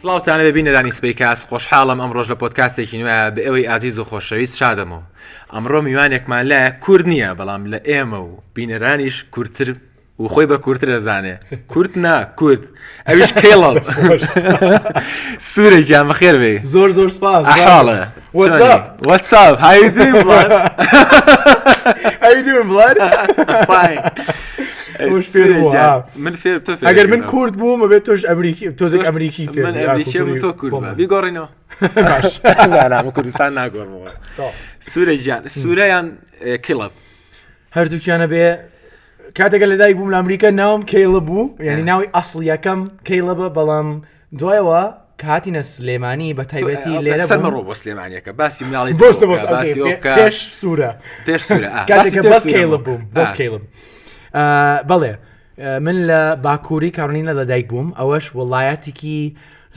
سڵاوتانە ببینەرانی سپەیکاس خۆشحاڵم ئەم ڕۆژ لە پۆدکاستێکی نوێ بە ئێوەی ئازیز و خۆشەویست شادەمەوە. ئەمڕۆ میوانێکمان لایە کورد نییە بەڵام لە ئێمە و بینەرانیش کورتتر و خۆی بە کورتتر دەزانێ. کورت نا کورد ئەویش کێڵڵ سوورە گیان بەخێر بێ. زۆر سپاس. حاڵە What's up? How you doing, blood? How you doing, blood? Fine. من فێر تۆ فێر. ئەگەر من کورد بووم ئەبێت تۆش ئەمریکی تۆزێک ئەمریکی فێر من ئەمریکی بوو تۆ کورد بە بیگۆڕینەوە. من کوردستان ناگۆڕمەوە. سوورە گیان سوورەیان کڵب هەردووکیانە بێ. کاتێکە لەدایک بووم لە ئەمریکا ناوم کەیڵە بوو، یعنی ناوی ئەسڵ یەکەم کەیڵەبە، بەڵام دوایەوە کاتینە سلێمانی بە تایبەتی لێرە سەرمەڕۆ بۆ سلێمانیەکە باسی مناڵی پێش سوورە کاتێکە بەس کەیڵە بووم بەس کەیڵم. بەڵێ من لە باکووری کارۆلینە لەدایک بووم، ئەوەش وڵایەتێکی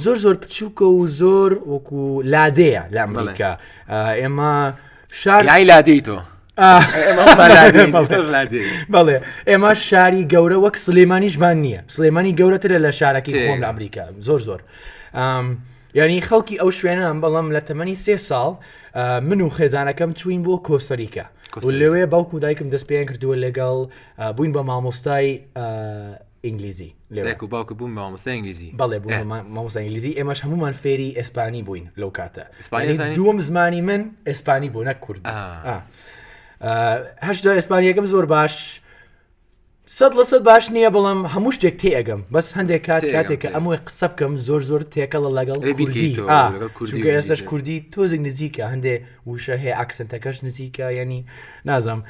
زۆر بچووکە و زۆر وەکو لادەیە لە ئەمریکا. ئێمە شاری لادەی تۆ بەڵێ ئێمە شاری گەورە وەک سلێمانیشمان نییە. سلێمانی گەورەترە لە شارەکەی خۆم لە ئەمریکا زۆر. یعنی خەڵکی ئەو شوێنان بەڵام لە تەمەنی 3 ساڵ من و خێزانەکەم چوین بۆ کۆستەریکا و لەوێ باوکو دایکم دەست پێیان کردووە لەگەڵ بووین بە مامۆستای ئینگلیزی. لێکو باوکە بووم بە مامۆستای ئینگلیزی. بەڵێ بووم مامۆستای ئینگلیزی. ئێمەش هەمومان فێری ئێسپانی بووین لەو کاتە. دووەم زمانی من ئێسپانی بوو نەک کوردی. هەشتا ئێسپانیەکەم زۆر باش 100% باش نییە، بەڵام هەموو شتێک تێئەگەم، بەس هەندێک کاتێککە ئەمووی قسە بکەم زۆر تێکەڵە لەگەڵ کوردی. ئێستش کوردی تۆزێک نزیکە، هەندێ وشە هەیە ئاکسنتەکەش نزیکە، ینی نازام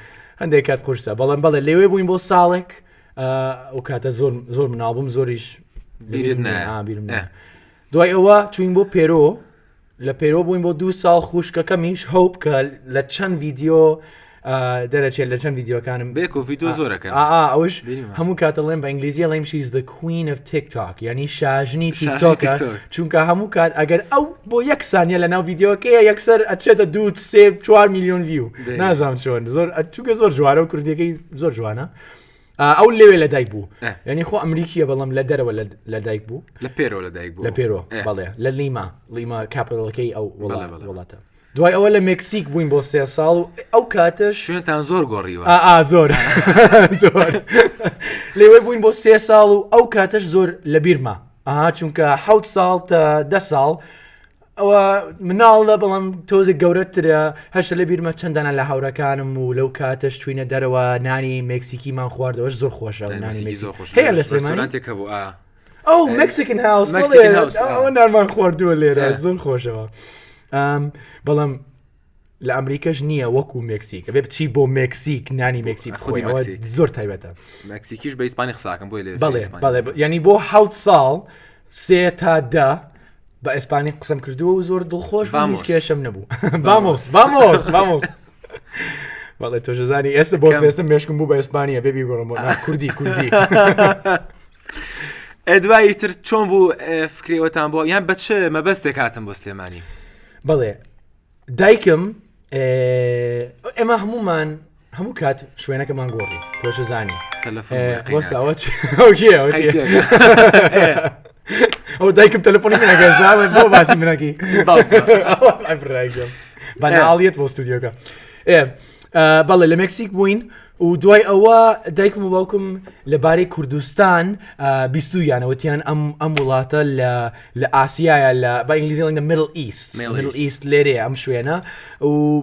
هەندێک کات قورسە. بەڵام بەڵێ لێوێ بووین بۆ ساڵێک ئەو کاتە زۆر مناڵبووم، زۆریش بیرم. دوای ئەوە چوین بۆ پێرۆ. لە پێرۆ بووین بۆ 2 ساڵ. خوشکەکەمیش هەوب کە لە چەند ڤیدیۆ دەرەچێت لە چەند ڤیددیۆکانم بێک و ڤیدیۆ زۆرەکەن. ئەوش هەموو کاتە لێم بە ئینگلیزیە لێم شیز the queen of TikTok، یعنی شاژنی تیکتۆکە، چونکە هەموو کات ئەگەر ئەو بۆ 1 سانیە لە ناو ڤیددیۆکەیە یەکسەر ئەچێتە 2-3-4 میلیۆن ڤیو. نازانم چۆن چونکە زۆر جوانە و کوردیەکەی زۆر جوانە. ئەو لێوێ لە دایک بوو، یعنی خۆ ئەمریکیە بەڵام لە دەرەوە لە دایک بوو. لە پێرۆ لە دایک بوو. لە پێرۆ بەڵێ لە لیما کاپیتەڵەکەی ئەو وڵاتە. دوای ئەوە لە مێکسیک بووین بۆ 3 ساڵ و ئەو کاتەش شوێنتان زۆر گۆڕیوە. زۆر لێوێ بووین بۆ 3 ساڵ و ئەو کاتەش زۆر لە بیرما چونکە 7 ساڵ تا 10 ساڵ ئەوە مناڵە، بەڵام تۆزێک گەورەترە. هەشتا لە بیرمە چەندانە لە هاوڕەکانم و لەو کاتەش چوینە دەرەوە نانی مێکسیکیمان خواردەوەش زۆر خۆشە. هەیە لە سلێمانێکە بوو ئەو مێکسیکن هاوس ئەوە نانمان خواردووە لێرە زۆر خۆشەوە. بەڵام لە ئەمریکاش نییە وەکو مێکسیک، بێ بچی بۆ مێکسیک نانی مێکسیک خۆیەوە زۆر تایبەتە. مێکسیکیش بە ئیسپانی قساکەم بۆی لێ. بەڵێ ینی بۆ 7 ساڵ 3 تا 10 بە ئیسپانی قسەم کردووە و زۆر دڵخۆش هیچ کێشەم نەبوو. بامۆس بەڵێ تۆشەزانی ئێستا بۆ ئێستا مێشکم بوو بە ئیسپانیە بێبی گۆڕم کوردی. دوایی تر چۆن بوو فکرێوەتان بۆ یان بەچ مەبەستێک هاتم بۆ سلێمانی؟ بەڵێ دایکم ئێمە هەموو کات شوێنەکەمان گۆڕی تۆشەزانی ئەو دایکم تەلەفۆنی منەگەزاوێت بۆ باسی منەکی بەناڵیت بۆ ستودیۆکە. بەڵێ لە مێکسیک بووین و دوای ئەوە دایکم و باوکم لەبارەی کوردستان بیستویانەوەتیان ئەم وڵاتە لە ئاسیایە بە ئینگلیزی لە میدل ئیست لێرێ ئەم شوێنە. و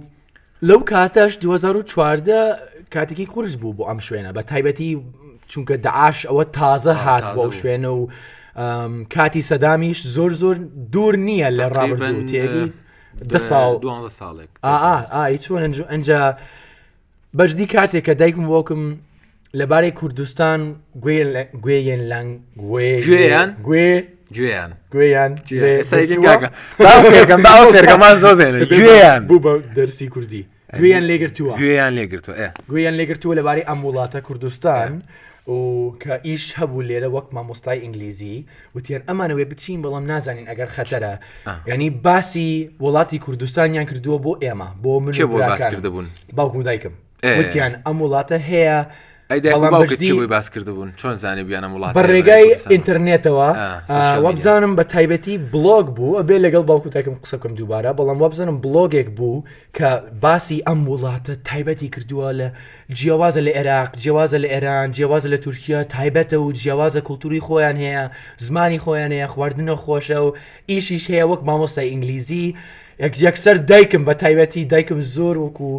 لەو کاتەش 2014 کاتێکی قورس بوو بۆ ئەم شوێنە، بە تایبەتی چونکە داعش ئەوە تازە هات بۆ ئەو شوێنە و کاتی سەدامیش زۆر دوور نییە لە ڕابردوو تێگی 10 ساڵ چۆن ئەنجا بەشدی کاتێک کە دایکم وەکم لەبارەی کوردستان گوێیان بوو بە دەرسی کوردی گوێیان لێگرتووە لەبارەی ئەم وڵاتە کوردستان و کە ئیش هەبوو لێرە وەک مامۆستای ئینگلیزی وتیان ئەمانەوێ بچین بەڵام نازانین ئەگەر خەتەرە. ینی باسی وڵاتی کوردستانیان کردووە بۆ ئێمە بۆ من باوکم دایکم وتیان ئەم وڵاتە هەیە ئەی دایک چی بووی باس کردبوون چۆن زانی بیانە وڵات بەڕێگای ئینتەرنێتەوە وەبزانم بە تایبەتی بلۆگ بوو ئەبێ لەگەڵ باوکو تاکەم قسە بکەم دووبارە بەڵام وەبزانم بلۆگێک بوو کە باسی ئەم وڵاتە تایبەتی کردووە لە جیاوازە لە عێراق جیاوازە لە ئێران جیاوازە لە تورکیا تایبەتە و جیاوازە کولتوری خۆیان هەیە زمانی خۆیان هەیە خواردنە خۆشە و ئیشیش هەیە وەک مامۆستای ئینگلیزی یەکسەر دایکم بە تایبەتی دایکم زۆر وەکو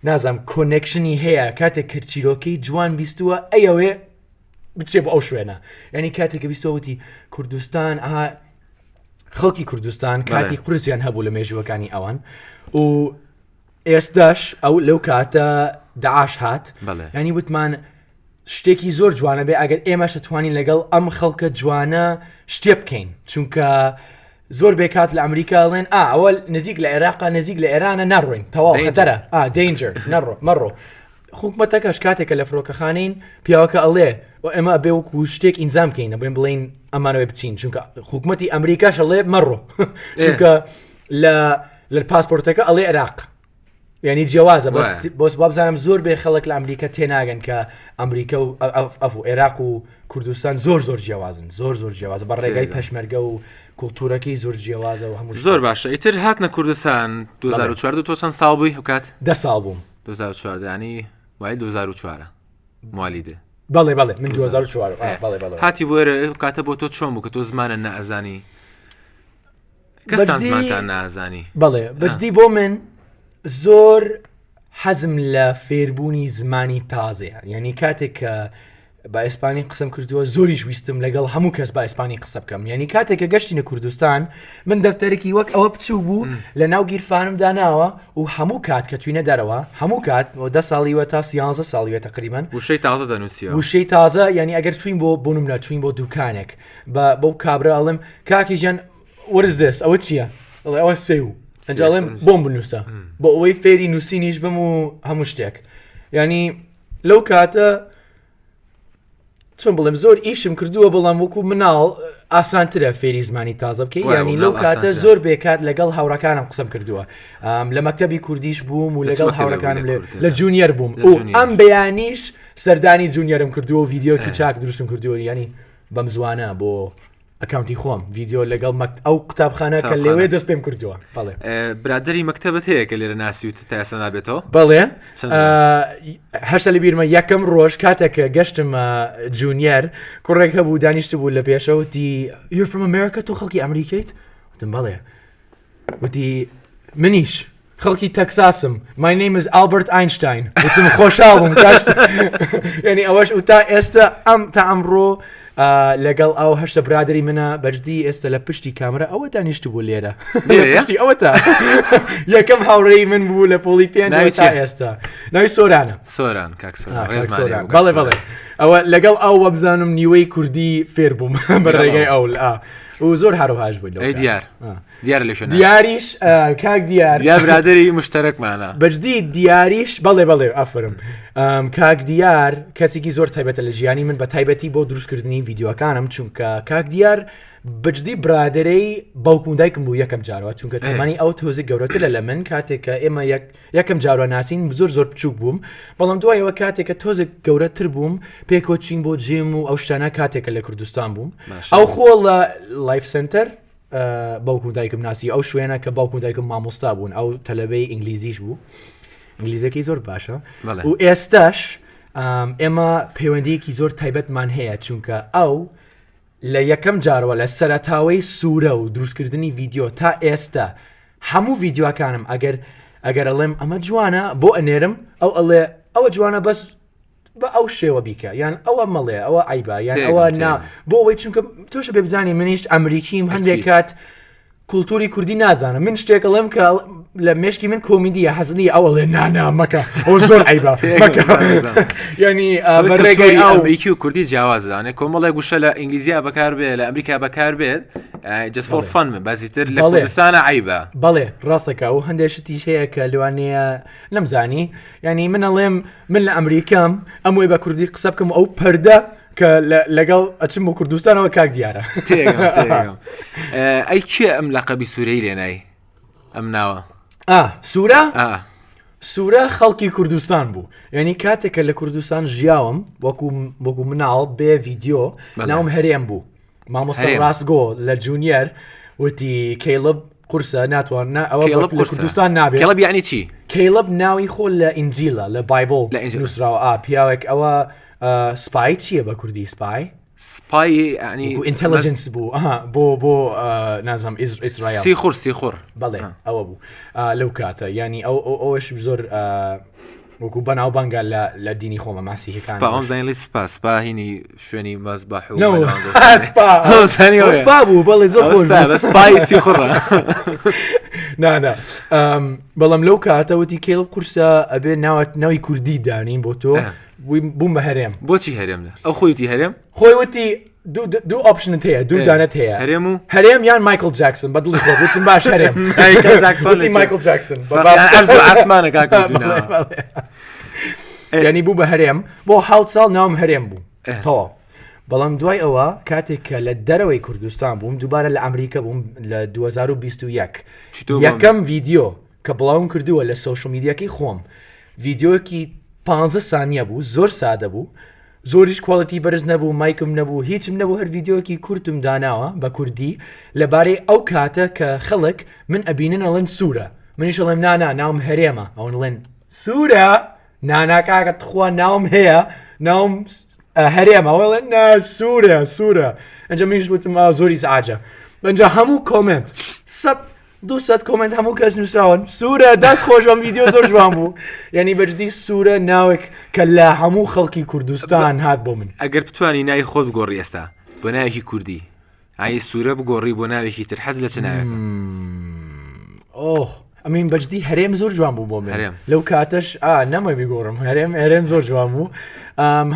نازم کۆنێکشنی هەیە کاتێک کردچیرۆکەی جوان بیستووە ئەوێ بچێ بە ئەو شوێنە یعنی کاتێککە بیستەوەتی کوردستان خەڵکی کوردستان کاتی قورسیان هەبوو لە مێژوەکانی ئەوان و ئێستاش ئەو لەو کاتە داعاش هات ینی وتمان شتێکی زۆر جوانە بێ ئەگەر ئێمەش دەتوانین لەگەڵ ئەم خەڵکە جوانە شتێ بکەین چونکە زۆر بێکات لە ئەمریکاڵێن ئەوە نزیک لە عێراقا نزیک لە ئێرانە نەڕۆین تەواو خەتەرە دینجر نەڕۆ مەڕۆ حکومەتەکەش کاتێکە لە فڕۆکەخانەین پیاوەکە ئەڵێ و ئێمە بێ وەکو شتێک ئینجام بکەین بڵێن بڵین ئەمانەوەی بچین چونکە حکومەتی ئەمریکاش ئەڵێ مەڕۆ چونکە لە پاسپۆرتەکە ئەڵێ عێراق یعنی جیاوازە بۆس بابزانم زۆر بێ خەڵک لە ئەمریکا تێناگەن کە ئەمریکا و ئەفو عێراق و کوردستان زۆر جیاوازن زۆر جیاوازە بە ڕێگای پەشمەرگە و کولتورەکەی زۆر جیاوازە و هەموو زۆر باشە ئیتر هاتنە کوردستان 2004 تۆ چەند ساڵ بووی کات 10 ساڵ بووم 2004 ینی وای 2004 موالیدێ بەڵێ من 2004 هاتی بۆرە کاتە بۆ تۆ چۆن بوو کە تۆ زمانە نەئەزانی کەستان زمانتان نازانی بەڵێ بەجدی بۆ من زۆر حەزم لە فێربوونی زمانی تازەیە یعنی کاتێک کە با ئیسپانی قسم کردووە زۆریش ویستم لەگەڵ هەموو کەس با ئیسپانی قسە بکەم یعنی کاتێککە گەشتینە کوردستان من دەفتەرێکی وەک ئەوە بچوو بوو لە ناو گیرفانم داناوە و هەموو کات کە توینە دەرەوە هەموو کات 10 ساڵیوە تا 11 ساڵیوە تقریبا وشەی تازە دەنووسیەوە وشەی تازە یعنی ئەگەر توین بۆ نمونە توین بۆ دوکانێک بەو کابرا ئەڵم کاکی ژیان وەرزدەست ئەوە چییە؟ ئەوە سێو ئەنجاڵێم بۆم بنووسە بۆ ئەوەی فێری نووسینیش بم و هەموو شتێک ینی لەو کاتە چۆن بڵێم زۆر ئیشم کردووە بەڵام وەکو مناڵ ئاسانترە فێری زمانی تازە بکەی ینی لەو کاتە زۆر بێکات لەگەڵ هاوڕەکانم قسەم کردووە لە مەکتەبی کوردیش بووم و لەگەڵ هاوڕەکانم لە جونیەر بووم و ئەم بەیانیش سەردانی جونیەرم کردووە و ڤیدیۆکی چاک دروستم کردووە ینی بەم زوانە بۆ ئەکاونتی خۆم ڤیدیۆ لەگەڵ ئەو قوتابخانە کە لێوێ دەست پێم کردووە بەڵێ برادری مەکتەبت هەیە کە لێرە ناسیوت تا ئێستا نابێتەوە بەڵێ هەشتا لە بیرمە یەکەم ڕۆژ کاتێکە گەشتم جونیەر کوڕێک هەبوو دانیشت بوو لە پێشەوتی You're from America تۆ خەڵکی ئەمریکیت؟ وتم بەڵێ وتی منیش خەڵکی تەکساسم My name is Albert Einstein وتم خۆشحاڵ بووم یعنی ئەوەش و تا ئێستا تا ئەمڕۆ لەگەڵ ئەو هەشتە برادری منە بەجدی ئێستا لە پشتی کامرە ئەوە دانیشت بوو لێرە ئەوە تا یەکەم هاوڕێی من بوو لە پۆلی پێنج تا ئێستا ناوی سۆرانە سۆران بەڵێ ئەوە لەگەڵ ئەو وەبزانم نیوەی کوردی فێر بووم بەڕێگەی ئەو و زۆر هەروهاش بوو دیار لێ دیاریش کاک دیار برادری مشتەرەکمانە بەجدی دیاریش بەڵێ ئافرم کاک دیار کەسێکی زۆر تایبەتە لە ژیانی من بە تایبەتی بۆ دروستکردنی ڤیدیۆکانم چونکە کاک دیار بەجدی برادرەی باوکم و دایکم بوو یەکەم جارەوە چونکە تەمانی ئەو تۆزێک گەورەترە لە من کاتێککە ئێمە یەکەم جارۆ ناسین زۆر بچووک بووم بەڵام دوایەوە کاتێککە تۆزێک گەورەتر بووم پێکۆچین بۆ جێم و ئەو شتانە کاتێکە لە کوردستان بووم ئەو خۆ لە لایف سنتەر باوکم دایکم ناسی ئەو شوێنە کە باوکم دایکم مامۆستا بوون ئەو تەلەبەی ئینگلیزیش بوو ئینگلیزەکەی زۆر باشە و ئێستاش ئێمە پەیوەندیەکی زۆر تایبەتمان هەیە چونکە ئەو لە یەکەم جارەوە لە سەرەتاوەی سوورە و دروستکردنی ڤیدیۆ تا ئێستا هەموو ڤیدیۆکانم ئەگەر ئەڵێم ئەمە جوانە بۆ ئەنێرم ئەو ئەڵێ ئەوە جوانە بەس بە ئەو شێوە بیکە یان ئەوە مەڵێ ئەوە ئایبا یان ئەوە بۆ ئەوەی چونکە تۆشە بێ بزانانی منیش ئەمریکیم هەندێک کات کولتوری کوردی نازانم من شتێکەڵێم کە لە مشکی من کۆمیدیە حەزنی ئەوڵێ نانا مەکە ئەو زۆر ئایبا ینی بەڕێگەی ئەمریکی و کوردی جیاوازانێ کۆمەڵێک گوشە لە ئینگلیزیا بەکار بێت لە ئەمریکا بەکار بێت just for fun من بەزیتر لە کوردستانە عیبە بەڵێ ڕاستەکە و هەندێک شتیش هەیە کە لەوانەیە نەمزانی ینی من ئەڵێم من لە ئەمریکام ئەمووی بە کوردی قسە بکەم ئەو پەردە کە لەگەڵ ئەچم بۆ کوردستانەوە کاک دیارە ئەی چیە ئەم لەقەبی سوورەی لێنای ئەم ناوە سوورە سوورە خەڵکی کوردستان بوو یعنی کاتێکە لە کوردستان ژیاوم وەکو مناڵ بێ ڤیددیۆ ناوم هەرێم بوو مامۆستا ڕاستگۆ لە جونیەر وتی کەیڵب قورسە ناتوان ئەوە کوردستان نابێت کێڵب یعنی چی کەیڵب ناوی خۆ لە ئینجیلە لە بایبڵ نووسراوە پیاوێک ئەوە سپای چییە بە کوردی سپای ینی ئینتەلیجنس بوو بۆ نازم ئیسرائیل سیخور بەڵێ ئەوە بوو لەو کاتە ینی ئەوش زۆر وەکو بەناو بەنگە لە دینی خۆمە ماسیهەکان زانلی سپا هینی شوێنی مەزباح سپا بوو بەڵێ زۆر سپای سیخڕە نانا بەڵام لەو کاتەوەتی کێڵ قورسە ئەبێ ناوی کوردی دانین بۆ تۆ بووم بە هەرێم بۆچی هەرێم لە ئەو خۆیتی هەرێم خۆی وتی دوو ئۆپشنت هەیە دوو دانەت هەیە هەرێم یان مایکل جاکسن بە دڵی خۆ وتم باش هەرێم مایکل جاکسن ئاسمانە ینی بوو بە هەرێم بۆ 7 ساڵ ناوم هەرێم بوو تەواو بەڵام دوای ئەوە کاتێک کە لە دەرەوەی کوردستان بووم دووبارە لە ئەمریکا بووم لە 2021 یەکەم ڤیددیۆ کە بڵاوم کردووە لە سۆشل میدیاکەی خۆم ڤیددیۆکی 15 سانیە بوو زۆر سادە بوو زۆریش کواڵەتی بەرز نەبوو مایکم نەبوو هیچم نەبوو هەر ڤیددیۆکی کورتم داناوە بە کوردی لەبارەی ئەو کاتە کە خەڵک من ئەبینن ئەڵێن سوورە منیش ئەڵێم نانا ناوم هەرێمە ئەوەن ئەڵێن سوورە ناناکاکە خوا ناوم هەیە ناوم هەرێمە ئەوڵێن سوورە ئەنجا منیش وتم زۆری سعاجە ئەنجا هەموو کۆمنت 200 کۆمنت هەموو کەس نووسراون سوورە دەست خۆشم ڤیددیۆ زۆر جوان بوو یعنی بەجددی سوورە ناوێک کە لە هەموو خەڵکی کوردستان هات بۆ من ئەگەر بتوانی ناوی خۆت بگۆڕی ئێستا بۆ ناوێکی کوردی ئای سوورە بگۆڕی بۆ ناوێکی تر حەز لە چ ناوێک ئەمین بەجددی هەرێم زۆر جوان بوو بۆ من لەو کاتەش نەمە بیگۆڕم هەرێم زۆر جوان بوو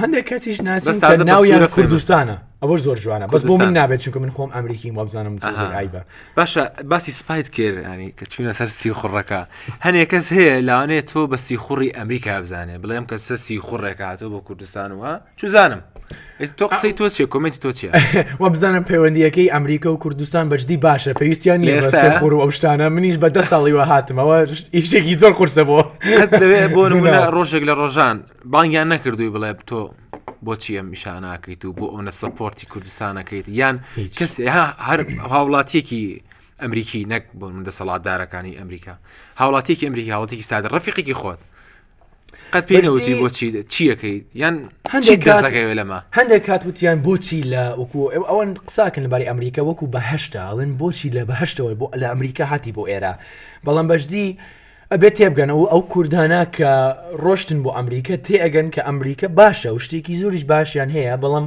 هەندێک کەسیش ناسین کە ناویان کوردستانە ئەوە زۆر جوانە بەس بۆ من نابێت چونکە من خۆم ئەمریکیم وابزانم ئایبە باشە باسی سپایت کرد ینی کە چوونە سەر سیخوڕەکە هەنێک کەس هەیە لەوانەیە تۆ بە سیخوڕی ئەمریکا بزانێ بڵێم کەسە سیخوڕێکە هاتۆ بۆ کوردستانەوە چوزانم تۆ قسەی تۆ چیە کۆمنتی تۆ چیە وە بزانم پەیوەندیەکەی ئەمریکا و کوردستان بەجددی باشە پێویستیان نیە خۆر و ئەو شتانە منیش بە 10 ساڵیوە هاتمەوە ئیشێکی زۆر قورسە بۆ دەوێت بۆ نمونە ڕۆژێک لە ڕۆژان بانگیان نەکردووی بڵێ تۆ بۆچی ئەم میشاناکەیت و بۆ ئەوە سەپۆرتی کوردستانەکەیت یان کەس هەر هاوڵاتیەکی ئەمریکی نەک بۆ من دەسەڵاتدارەکانی ئەمریکا هاوڵاتیەکی ئەمریکی هاوڵاتێکی سادە ڕەفیقێکی خۆت قەت پێنەوتی بۆچی چیەکەی یان هەندێک لەمە هەندێک کات وتیان بۆچی لە وەکو ئەوەن قساکن لەباری ئەمریکا وەکو بەهشتا ئەڵێن بۆچی لە بەهشتەوەی بۆ لە ئەمریکا هاتی بۆ ئێرە بەڵام بەشدی ئەبێت تێبگەنەوە ئەو کوردانە کە ڕۆشتن بۆ ئەمریکا تێئەگەن کە ئەمریکا باشە و شتێکی زۆریش باشیان هەیە بەڵام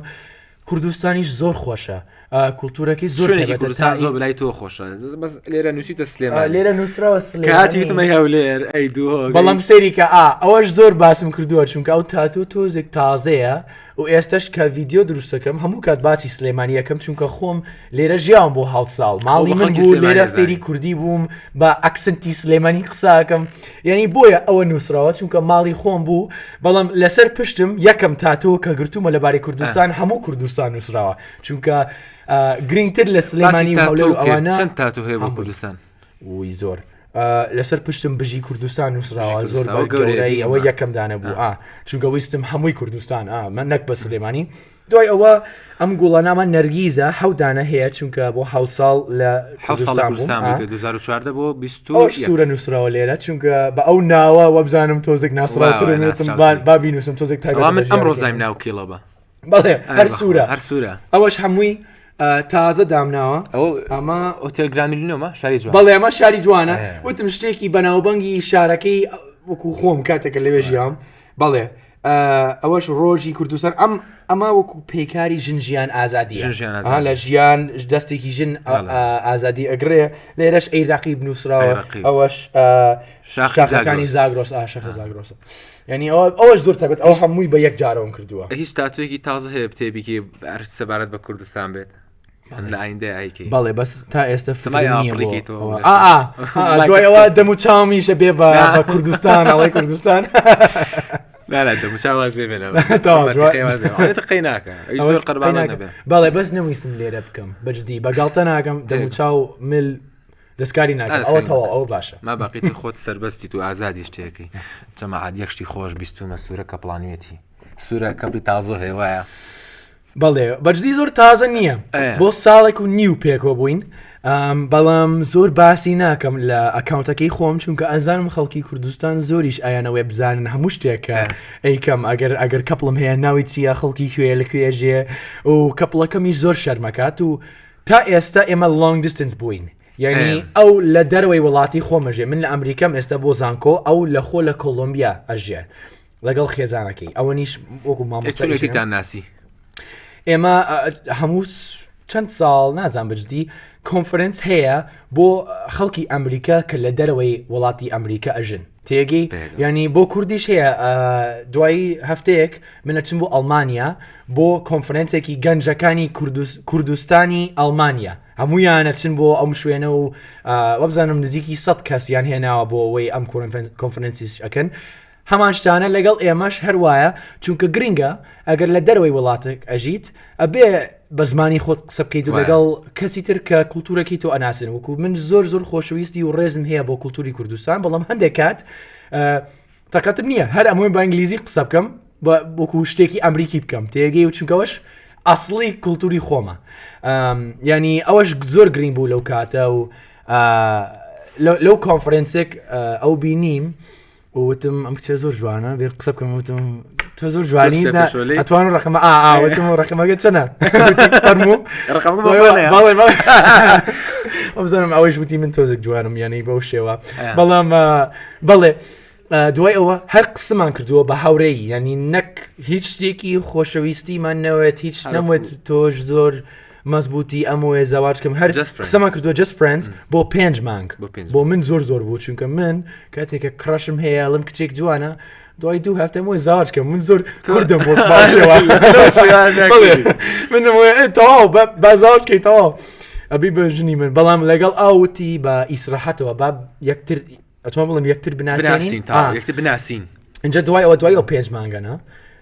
کوردستانیش زۆر خۆشە کولتورەکەی زۆر زۆر بلای تۆ خۆشە لێرە نووسیتە سلێمان لێرە نووسراوە کاتیتمە هەولێر ئەیدووە بەڵام سەریکە ئەوەش زۆر باسم کردووە چونکە ئەو تاتۆ تۆزێک تازەیە و ئێستش کە ڤیددیۆ دروستەکەم هەموو کات باسی سلێمانی یەکەم چونکە خۆم لێرە ژیاوم بۆ 7 ساڵ ماڵی من بوو لێرە فێری کوردی بووم بە ئەکسنتی سلێمانی قساکەم یعنی بۆیە ئەوە نووسراوە چونکە ماڵی خۆم بوو بەڵام لەسەر پشتم یەکەم تاتۆ کە گرتومە لەبارەی کوردستان هەموو کوردستان نووسراوە چونکە گرنگتر لە سلێمانی ئەوانە چەند تاتۆ هەیە بۆ کوردستان وی زۆر لەسەر پشتم بژی کوردستان نووسراوە زۆر گەورەی ئەوە یەکەم دانە بوو چونکە ویستم هەمووی کوردستان من نەک بە سلێمانی دوای ئەوە ئەم گوڵانامان نەرگیزە حەودانە هەیە چونکە بۆ 7 ساڵ لە 2014 بۆ 20 سوورە نووسراوە لێرە چونکە بە ئەو ناوە وەبزانم تۆزێک ناسڕاتم بابی نووسم تۆزێک تا من ئەم ڕۆزایم ناو کیڵەبە بەڵێ هەر سوورە ئەوەش هەمووی تازە دامناوە ئەمە ئۆتێلگرانیلینەوە شاری جوان بەڵێ ئەمە شاری جوانە وتم شتێکی بەناوبەنگی شارەکەی وەکو خۆم کاتێکە لەوێ ژیام بەڵێ ئەوەش ڕۆژی کوردستان ئەمە وەکو پێکاری ژن ئازادیە لە ژیان دەستێکی ژن ئازادی ئەگرێ لێرەش عێراقی بنووسراوە ئەوەش شاخەکانی زاگرۆس شەخ زاگرۆسە یعنی ئەوەش زۆر تەبێت ئەو هەمووی بە یەک جارەوەم کردووە هیچ تاتوێکی تازە هەیە بتێبیکی سەبارەت بە کوردستان بێت لە ئایندە ئایکی بەڵێ بەس تا ئێستا دوایەوە دەم و چاومیشە بێ بە کوردستان ئەڵێ کوردستان زۆر قەربانە بەڵێ بەس نەویستم لێرە بکەم بەجددی بەگاڵتە ناکەم دەم و چاو مل دەستکاری ناکەم ئەوە تەواو ئەوە باشە ما باقیت خۆت سربەستی تو ئازادی شتێکی جەماعەت یەکشتی خۆش بیستومە سوورە کەپڵانوێتی سوورە کەپی تازە هێوایە بەڵێ بەجدی زۆر تازە نییە بۆ ساڵێک و نیو پێکەوە بووین بەڵام زۆر باسی ناکەم لە ئەکاونتەکەی خۆم چونکە ئەزانم خەڵکی کوردستان زۆریش ئایانەوەی بزانن هەموو شتێکە ئەیکەم ئەگەر کەپڵم هەیە ناوی چیە خەڵکی کوێ لەکوێژێ و کەپڵەکەمیش زۆر شەرمەکات و تا ئێستا ئێمە لۆنگ دیستنس بووین یعنی ئەو لە دەروەی وڵاتی خۆمەژێ من لە ئەمریکام ئێستا بۆ زانکۆ ئەو لە خۆ لە کۆلۆمبیا ئەژێ لەگەڵ خێزانەکەی ئەوە نیش وەکو مامۆستایتان ناسی ئێمە هەموو چەند ساڵ نازان بجدی کۆنفرنس هەیە بۆ خەڵکی ئەمریکا کە لە دەرەوەی وڵاتی ئەمریکا ئەژن تێگەی ینی بۆ کوردیش هەیە دوایی هەفتەیەک منەچم بۆ ئەڵمانیا بۆ کۆنفرنسێکی گەنجەکانی کوردستانی ئەڵمانیا هەمویانە چن بۆ ئەم شوێنە و وەبزانم نزیکی 100 کەسیان هێناوە بۆ ئەوەی ئەم کۆنفرنسیش ئەکەن هەمان شتانە لەگەڵ ئێمەش هەروایە چونکە گرنگە ئەگەر لە دەروەی وڵاتێک ئەژیت ئەبێ بە زمانی خۆت قسە بکەیت و لەگەڵ کەسی تر کە کولتورەکەی تۆ ئەناسن وەکو من زۆر خۆشەویستی و ڕێزم هەیە بۆ کولتوری کوردستان بەڵام هەندێک کات تاقەتم نییە هەر ئەمووی بە ئینگلیزی قسە بکەم وەکو شتێکی ئەمریکی بکەم تێگەی و چونکەوەش ئەسڵی کولتوری خۆمە ینی ئەوەش زۆر گرنگ بوو لەو کاتە و لەو کۆنفرنسێک ئەو بینیم وتم ئەم کچە زۆر جوانە بێ قسە بکەم وتم تۆ زۆر جوانی ئەتوان ڕقمە وتم ڕقمەکە چەنە بزانم ئەوەش وتی من تۆزێک جوانم یعنی بەو شێوە بەڵام بەڵێ دوای ئەوە هەر قسەمان کردووە بە هاوڕێی ینی نەک هیچ شتێکی خۆشەویستیمان نەوێت هیچ نەموێت تۆش زۆر مەزبوطی ئەموێ زەواجکەم هەر قسەمان کردووە just friends بۆ 5 مانگ بۆ من زۆر بوو چونکە من کاتێکە کڕشم هەیە لەم کچێک جوانە دوای 2 هەفتە مۆی زاواجکەم من زۆر کوردم بۆ باشەوە من تەواو بە زاواجکەی تەواو ئەبی بە ژنی من بەڵام لەگەڵ ئاوتی بە ئیسراحەتەوە با یەکتر ئەتوان بڵم یەکتر بناسین اینجا دوای ئەو 5 مانگەنە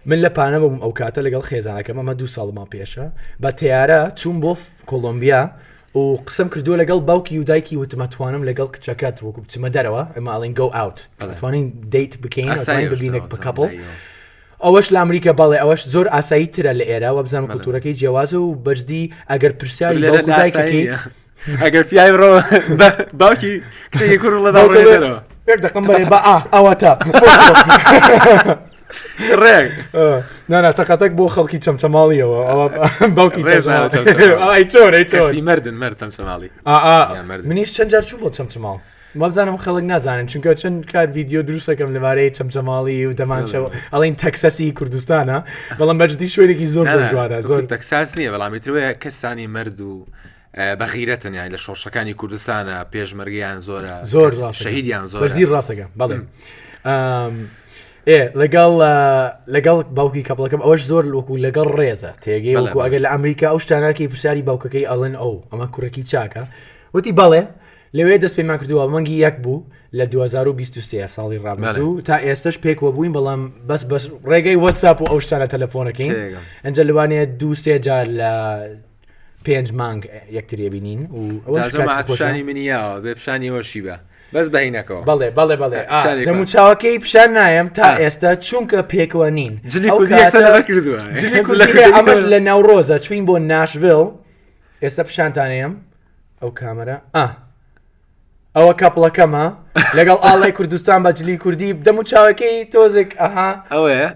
من لە پانە بووم ئەو کاتە لەگەڵ خێزانەکەم ئەمە 2 ساڵمان پێشە بە تیارە چوون بۆ کۆلۆمبیا و قسم کردووە لەگەڵ باوکی و دایکی وتمەتوانم لەگەڵ کچەکەت وەکو بچمە دەرەوە ئەمە ئەڵێن go out ئەتوانین دیت بکەین ببینێک بە کەپڵ ئەوەش لە ئەمریکا بەڵێ ئەوەش زۆر ئاسایی ترە لە ئێرە وە بزانم کولتورەکەی جیاوازە و بەجدی ئەگەر پرسیاری باوک و دایکەکەیت ئەگەر پیاوی ڕۆ باوکی کچێکی کوڕ لە داڕێنەوە یەک دەقم بەێ بە ئەوە تا ڕێک تەقەتەك بۆ خەڵکی چەمچەماڵیەوە ئەوە باوکی مردن مرد چەمچەماڵی منیش چەند جار چوو بۆ چەمچەماڵ مەبزانم خەڵک نازانن چونکە چەند کار ڤیددیۆ دروستەکەم لەبارەی چەمچەماڵی و دەمانچەوە ئەڵین تەکسەسی کوردستانە بەڵام بەجددی شوێنێکی زۆر جوانە زۆر تەکساس نییە بەڵامی ترەوەیە کەسانی مرد و بەخیرەتن یان لە شۆڕشەکانی کوردستانە پێشمەرگیان زۆر شەهیدیان زۆر بەجددی ڕاستەکە بەڵێ لەگەڵ باوکی کەپڵەکەم ئەوەش زۆر وەکو لەگەڵ ڕێزە تێگەی وەکو ئەگەر لە ئەمریکا ئەو شتاناکەی پرسیاری باوکەکەی ئەڵێن ئەمە کوڕێکی چاکە وتی بەڵێ لەوێ دەست پێمان کردووە مەنگی یەک بوو لە 2023 ساڵی ڕابردوو تا ئێستش پێکوە بووین بەڵام بەس ڕێگەی وەتساپ و ئەو شتانە تەلەفۆنەکەین ئەنجە لەوانەیە 2-3 جار لە 5 مانگ یەکتری بینین و ئەوەشانی منیاوە بێ پیشانیەوەشی بە بەس بەهینەکەەوە بەڵێ دەموچاوەکەی پیشان نایم تا ئێستا چونکە پێکوە نین ئەمەش لە ناوڕۆزە چوین بۆ ناشڤیل ئێستا پیشانتانەیەم ئەو کامەرە ئەوە کەپڵەکەمە لەگەڵ ئاڵای کوردستان بەجلی کوردی دەموچاوەکەی تۆزێک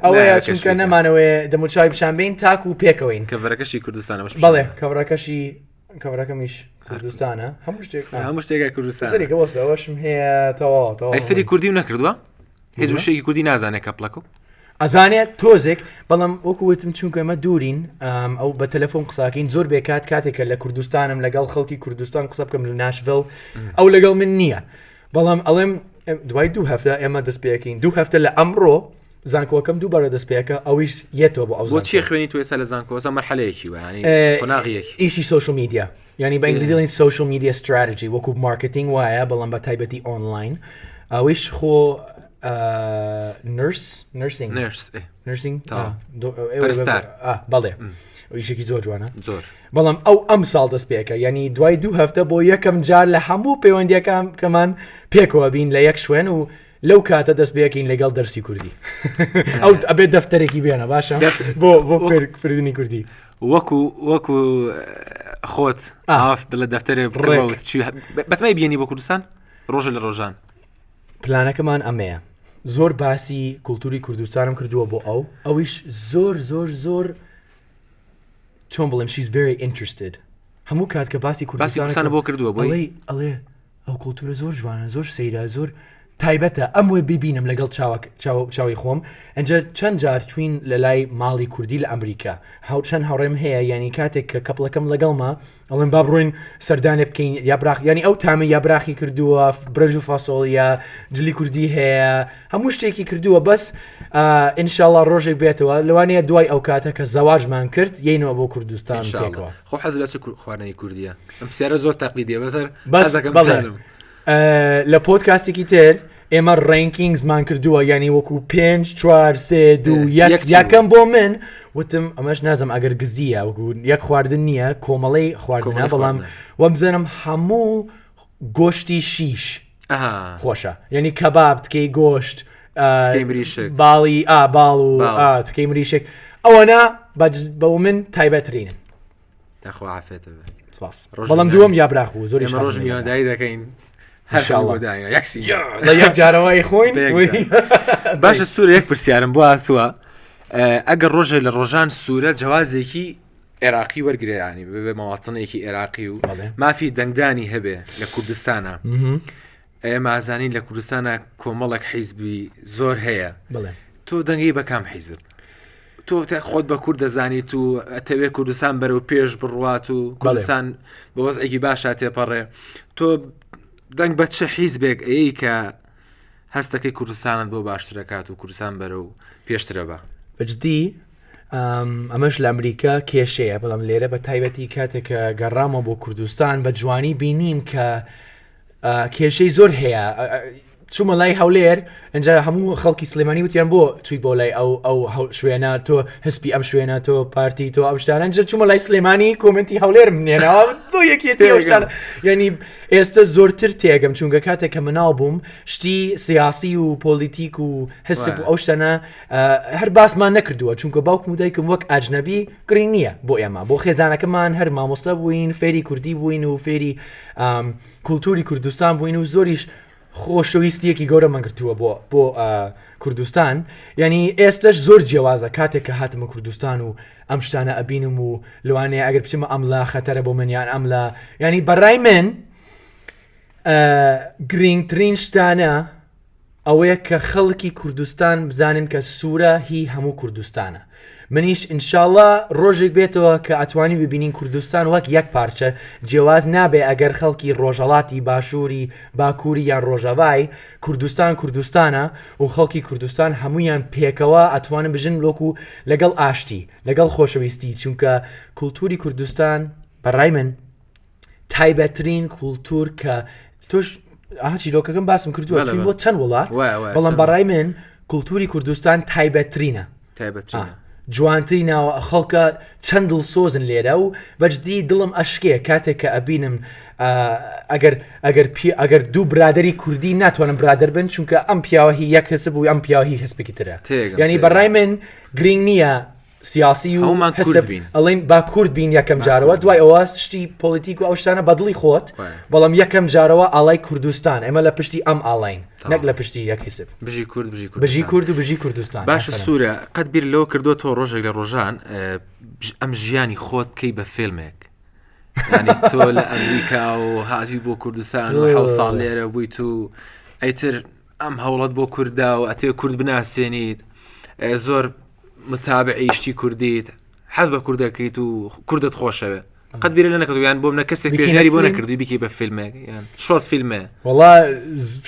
ئەوەیە چونکە نەمانەوەی دەموچاوی پیشانبین تاکو و پێکەوەین کەڤەرەکەشی کوردستانە بەڵێ کەڤەرەکەمیش کوردستانە هەموو شتێکە کوردستان ئەوەشم هەیە تەواو فری کوردی و نەکردووە هیچ شتێکی کوردی نازانێت کەپڵەکە ئەزانێت تۆزێک بەڵام وەکووتم چونکە ئەمە دوورین ئەو بە تەلەفۆن قساکەین زۆر بێکات کاتێکە لە کوردستانم لەگەڵ خەڵکی کوردستان قسە بکەم لە ناشڤیل ئەو لەگەڵ من نییە بەڵام ئەڵێم دوای 2 هەفتە ئێمە دەست پێەکەین 2 هەفتە لە ئەمڕۆ زانکۆکەم دووبارە دەست پێەکە ئەویش یێتەوە بۆ ئەو چی خوێنی تو ێستا لە زانکۆسە مەرحەلەیەکی قۆناغیەکی ئیشی سوشل میدیا ینی بە ئینگلیزیڵین سوشل میدیا استراتژی وەکو مارکتینگ وایە بەڵام بە تایبەتی ئۆنلاین ئەویش خۆ نرسینگ نرسینگ پەرستار بەڵێ ئیشێکی زۆر جوانە زۆر بەڵام ئەم ساڵ دەست پێکە یعنی دوای 2 هەفتە بۆ یەکەم جار لە هەموو پەیوەندیەکان کەمان پێکەوە بین لە یەک شوێن و لەو کاتە دەست پێکەین لەگەڵ دەرسی کوردی ئەو ئەبێت دەفتەرێکی بێنە باشە بۆ فێرکردنی کوردی وەکو خۆت ئاف بڵێ دەفتەرێ بڕێوت بەتمای بینی بۆ کوردستان ڕۆژە لە ڕۆژان پلانەکەمان ئەمەیە زۆر باسی کولتوری کوردستانم کردووە بۆ ئەویش زۆر چۆن بڵێم she's very interested هەموو کات کە باسی کوردستانە بۆ کردووە بۆی ئەڵێ ئەو کولتورە زۆر جوانە زۆر سەیرە زۆر تایبەتە ئەموێ ببینم لەگەڵ چاوی خۆم ئەنجا چەند جار چوین لە لای ماڵی کوردی لە ئەمریکا چەند هاوڕێم هەیە ینی کاتێک کە کەپڵەکەم لەگەڵما ئەڵێن با بڕۆین سەردانێ بکەین یابراخ ینی ئەو تامە یابراخی کردووە برنج و فاسۆڵیا جلی کوردی هەیە هەموو شتێکی کردووە بەس ئینشاءڵڵا ڕۆژێک بێتەوە لەوانەیە دوای ئەو کاتە کە زەواجمان کرد یینەوە بۆ کوردستان پێکەوە خۆ حەز لە خواردنی کوردیە ئەم پرسیارە زۆر تەقلیدیە لە پۆدکاستێکی تر ئێمە ڕێنکینگزمان کردووە ینی وەکو 5 4 3 2 یەکەم بۆ من وتم ئەمەش نازم ئەگەر گزیە وەکو یەک خواردن نییە کۆمەڵی خواردنە بەڵام وەمزانم هەموو گۆشتی شیش خۆشە یعنی کەباب تکەی گۆشت باڵی باڵ و تکەی مریشک ئەوەنا بەو من تایبەترینن بەڵام دووەم یابراخ و زۆری ڕۆژ میوەدایی دەکەین لە یەک جارەوەی خۆین باشە سوورە یەک پرسیارم بۆ هاتووە ئەگەر ڕۆژێ لە ڕۆژان سوورە جوازێکی عێراقی وەرگرێیانی ببێ مەواچنێکی عێراقی و مافی دەنگدانی هەبێ لە کوردستانە ئێمە ئازانین لە کوردستانە کۆمەڵک حیزبی زۆر هەیە تۆ دەنگی بە کام حیزب تۆ خۆت بە کورد دەزانیت و ئەتەوێ کوردستان بەرەو پێش بڕوات و کوردستان بە وەزعێکی باشە تێپەڕێ تۆ دەنگ بە چه حیزبێک ئەی کە هەستەکەی کوردستانت بۆ باشترەکات و کوردستان بەرە و پێشترە بە بەجددی ئەمەش لە ئەمریکا کێشەیە بەڵام لێرە بە تایبەتی کاتێکە گەڕامە بۆ کوردستان بە جوانی بینیم کە کێشەی زۆر هەیە چوومە لای هەولێر ئەنجا هەموو خەڵکی سلێمانی وتیان بۆ چووی بۆ لای ئەو شوێنە تۆ هەسپی ئەم شوێنە تۆ پارتی تۆ ئەو شتانە ئەنجا چوومە لای سلێمانی کۆمنتی هەولێر منێنەوە تۆ یەکێتی یعنی ئێستا زۆرتر تێگەم چونکە کاتێک کە مناو بووم شتی سیاسی و پۆلیتیک و هەسب و ئەو شتانە هەر باسمان نەکردووە چونکە باوکم و دایکم وەک ئاجنەبی گرنگ نییە بۆ ئێمە بۆ خێزانەکەمان هەر مامۆستا بووین فێری کوردی بووین و فێری کولتوری کوردستان بووین و زۆریش خۆشەویستیەکی گەورەمان کردووە بۆ کوردستان ینی ئێستش زۆر جیاوازە کاتێک کە هاتمە کوردستان و ئەم شتانە ئەبینم و لەوانەیە ئەگەر بچمە ئەملا خەتەرە بۆ منیان ئەملا ینی بەڕای من گرنگترین شتانە ئەوەیە کە خەڵکی کوردستان بزانن کە سوورە هی هەموو کوردستانە منیش ئینشاءڵڵا ڕۆژێک بێتەوە کە ئەتوانی ببینین کوردستان وەک یەک پارچە جیاواز نابێ ئەگەر خەڵکی ڕۆژهەڵاتی باشووری باکووری یان ڕۆژەوای کوردستانە و خەڵکی کوردستان هەمویان پێکەوە ئەتوانن بژن لۆکو لەگەڵ ئاشتی لەگەڵ خۆشەویستی چونکە کولتوری کوردستان بەڕای من تایبەترین کولتور کە تۆش چیرۆکەکەم باسم کردووە چین بۆ چەند وڵات بەڵام بەڕای من کولتوری کوردستان تایبەترینە جوانترینەوە خەڵکە چەند دڵسۆزن لێرە و بەجددی دڵم ئەشکێ کاتێک کە ئەبینم ئەگەر دوو برادری کوردی ناتوانم برادر بن چونکە ئەم پیاوەهی یەک هەسب و ئەم پیاوەهی هەسبێکی ترە ینی بەڕای من گرنگ نییە سیاسی و ئەڵێن با کورد بین یەکەم جارەوە دوای ئەوە شتی پۆلیتیک و ئەو شتانە بەدڵی خۆت بەڵام یەکەم جارەوە ئاڵای کوردستان ئێمە لە پشتی ئەم ئاڵین نەک لە پشتی یەک حیزب بژی کورد و بژی کوردستان باشە سوورە قەت بیر لەوە کردو تۆ ڕۆژێک لە ڕۆژان ئەم ژیانی خۆت کەی بە فیلمێک ینی تۆ لە ئەمریکا و هاتی بۆ کوردستان و 7 ساڵ لێرە بوویت و ئەیتر ئەم هەوڵەت بۆ کووردا و ئەتێ کورد بناسیێنیت زۆر متابعی شتی کوردیت حەز بە کوردەکەیت و کوردت خۆشەوێ قەت بیرە لە نەکردو یان بۆم نە کەسێک پێشنیاری بۆ نەکردووی بیکەی بە فیلمێک یان شۆرت فیلمێ وەڵا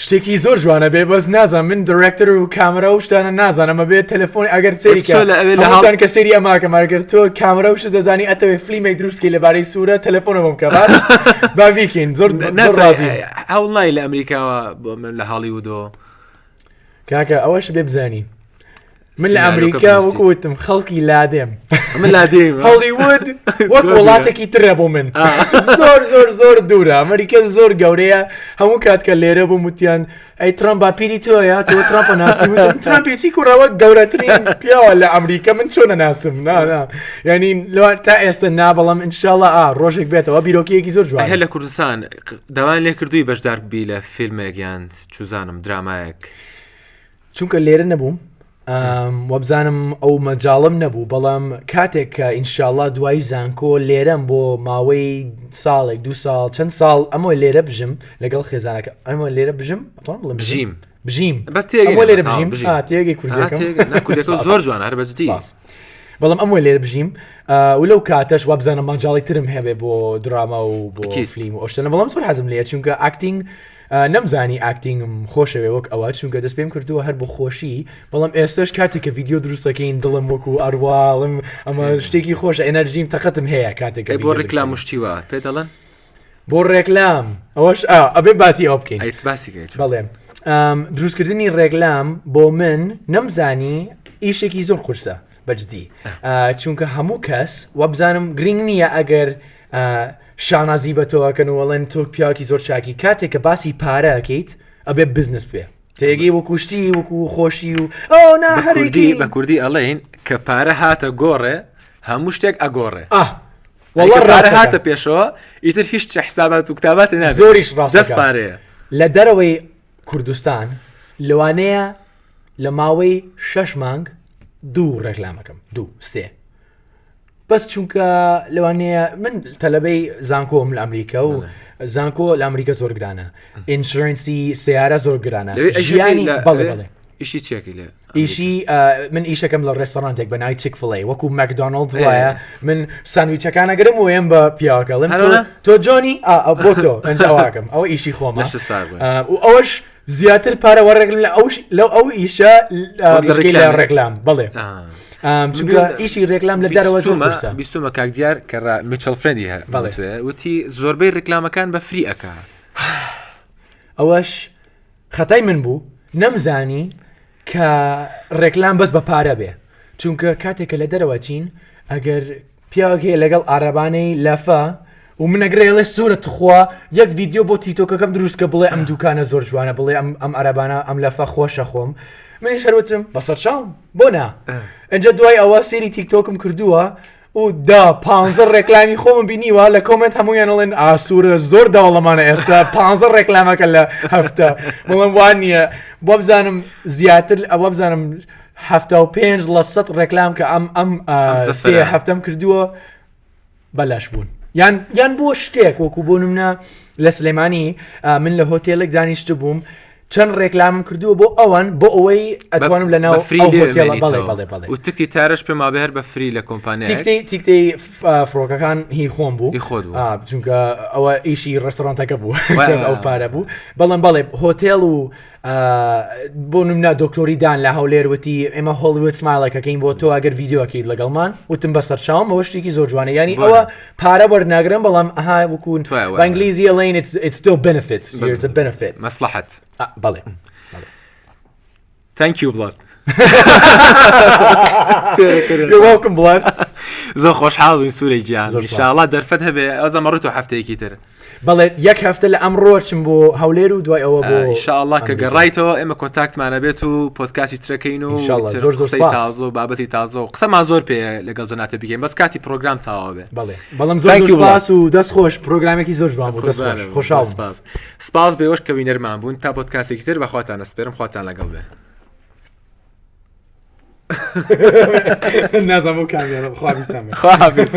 شتێکی زۆر جوانە بێ بەس نازانم من دایرێکتەر و کامەرا و شتانە نازانم ئەبێ تەلەفۆنی ئەگەر سەریکەتان کە سەری ئەماکەماگەر تۆ کامەرا وشت دەزانی ئەتەوێ فیلمێک دروستکەی لەبارەی سوورە تەلەفۆنە بۆم کە با بیکەین زۆر ڕازی هەوڵ نای لە ئەمریکاوە لە هالیوودۆ کاکە ئەوەش بێ بزانی من لە سینارۆکە ئەمریکا بنووسیت. وەکوتم خەڵکی لادێم من لا دێم هۆلیوود وەک وڵاتێکی ترە بۆ من زۆر دوورە ئەمریکا زۆر گەورەیە هەموو کات کە لێرە بووم وتیان ئەی ترامپ باپیری تۆیە تۆ ترامپە ناسی وتم ترامپێکی کوڕەوە گەورەترین پیاوە لە ئەمریکا من چۆنە ناسم ینی تا ئێستا نا بەڵام ئینشاڵڵا ڕۆژێک بێتەوە بیرۆکیەکی زۆر جوان هەر لە کوردستان داوان لێ کردووی بەشدار بی لە فیلمێک یان چوزانم درامایەک چونکە لێرە نەبووم وەبزانم ئەو مەجاڵم نەبوو بەڵام کاتێک کە ئینشاءڵڵا دوای زانکۆ لێرەم بۆ ماوەی ساڵێک 2 ساڵ چەند ساڵ ئەمە لێرە بژم لەگەڵ خێزانەکە ئەمە لێرە بژم بژیم بەس ئەمە لێرە بژیم تێگەی کوردەکەم زۆر جوان هەر بەجدی بەڵام ئەمە لێرە بژیم و لەو کاتەش وابزانم ماجاڵی ترم هەبێ بۆ دراما و بۆ فیلم و ئەوشتەنە بەڵام زۆر حەزم لێت چونکە ئاکتینگ نەمزانی ئاکتینگم خۆشەوێ وەک ئەوە چونکە دەست پێم کردووە هەر بۆ خۆشی بەڵام ئێستش کاتێک کە ڤیددیو دروستەکەین دڵم وەکو ئەرواڵم ئەمە شتێکی خۆشە ئەنەرژیم تەقەتم هەیە کاتێک بۆ ڕێکلام شتیوە پێ دەڵێن بۆ ڕێکلام ئەوەش ئەبێ باسی ئەو بکەین باسی بەڵێ دروستکردنی ڕێکلام بۆ من نەمزانی ئیشێکی زۆر قورسە بەجددی چونکە هەموو کەس وەبزانم گرنگ نییە ئەگەر شانازی بە تۆکەن وەڵێن تۆ پیاکی زۆر چاکی کاتێک کە باسی پارەکەیت ئەبێ بزنس پێ تێگەی وەکوشتی وەکو خۆشی و هەرگی بە کوردی ئەڵێن کە پارە هاتە گۆڕێ هەموو شتێک ئەگۆڕێ پارە هاتە پێشەوە ئیتر هیچ حسابات و کتابات نابێت زۆریش ڕاست پارەیە لە دەرەوەی کوردستان لەوانەیە لە ماوەی 6 مانگ 2 ڕێکلامەکەم 2-3 بەس چونکە لەوانەیە من تەلەبەی زانکۆم لە ئەمریکا و زانکۆ لە ئەمریکا زۆر گرانە ئینشورەنسی سیارە زۆر گرانە ژیانی بەڵێ ئیشی چێکی لێ ئیشی من ئیشەکەم لە ڕێستۆرانتێک بە ناوی چیک-فیل-ئەی وەکو مەکدۆناڵدز وایە من ساندویچەکانە گەرم وێم بە پیاوەکەڵم تۆ جۆنی بۆ تۆ ئەنجاواکەم ئەوە ئیشی خۆمە و ئەوەش زیاتر پارە وەڕێگرن لە ئەو ئیشە لە ڕێکلام بڵێ چونکە ئیشی ڕێکلام لە دەرەوە زۆر قورسە بیستمە کاک دیار کە میچەڵ فرێندی هەیە وتی زۆربەی ڕێکلامەکان بە فری ئەکا ئەوەش خەتای من بوو نەمزانی کە ڕێکلام بەس بە پارە بێ چونکە کاتێکە لە دەرەوە چین ئەگەر پیاوەکەی لەگەڵ ئارەبانەی لەفە و منەگرێڵێ سوورە تخوا یەک ڤیددیو بۆ تیتۆکەکەم دروستکە بڵێ ئەم دوکانە زۆر جوانە بڵێ ئەم ئەرەبانە ئەم لەفە خۆشە خۆم منیش هەروترم بەسەرچاوم بۆ نا ئەنجە دوای ئەوە سێری تیکتۆکم کردووە و 15 ڕێکلامی خۆم بینیوە لە کۆمنت هەمویان ئەڵێن ئاسوورە زۆر داوڵەمانە ئێستا 15 ڕێکلامەکە لە هەفتە بڵم وان نییە بۆ بزانم زیاتر ئەوە بزانم 75 لە 100 ڕێکلام کە ئەم سێ هەفتەم کردووە بەلاش بوون یان بۆ شتێک وەکو بۆ نمونە لە سلێمانی من لە هۆتێلێک دانیشتە بووم چەند ڕێکلامم کردووە بۆ ئەوان بۆ ئەوەی ئەتوانم لە ناو و تکتی تارش پێ مابێر بە فری لە کۆمپانیای تیکتەی فڕۆکەکان هی خۆم بوو چونکە ئەوە ئیشی ڕێستۆرانتەکە بوو ئەو پارە بوو بەڵام بەڵێ هۆتێل و بۆ نمونە دۆکتۆریدان لە هەولێروەتی ئێمە هۆلیوود سمایلەکەکەین بۆ تۆ ئەگەر ڤیددیوەکەیت لەگەڵمان وتم بەسەرچاوم ئەوە شتێکی زۆر جوانە ینی ئەوە پارە وەرناگرم بەڵام ئەها وکوون بە ئینگلیزی ئەڵێن it's still benefits it's a benefit مەسلحەت بەڵێ thank you blood you're welcome blood زۆر خۆشحاڵ بووین سوورەی گیان ئینشاءڵڵا دەرفەت هەبێ ئەو زەمەڕۆ تۆ هەفتەیەکی تر بەڵێ یەک هەفتە لە ئەمڕۆ چم بۆ هەولێر و دوای ئەوە بۆ ئینشاءڵڵا کە گەڕایتەوە ئێمە کۆنتاکتمانە بێت و پۆدکاستی ترەکەین و زۆر تازە و بابەتی تازە و قسەمان زۆر پێ لەگەڵ جەناتە بکەین بەس کاتی پرۆگرام تاوا بێ بەڵام زۆر سپاس و دەست خۆش پرۆگرامێکی زۆر جوان بوو خۆشحاڵ سپاس بێوەش کە وینەرمان بوون تا پۆدکاستێکی تر بەخواتان ئەسپێرم خواتان لەگەڵ بێ نازانم ئەو کامیانە خوا بیستان خوا حافیز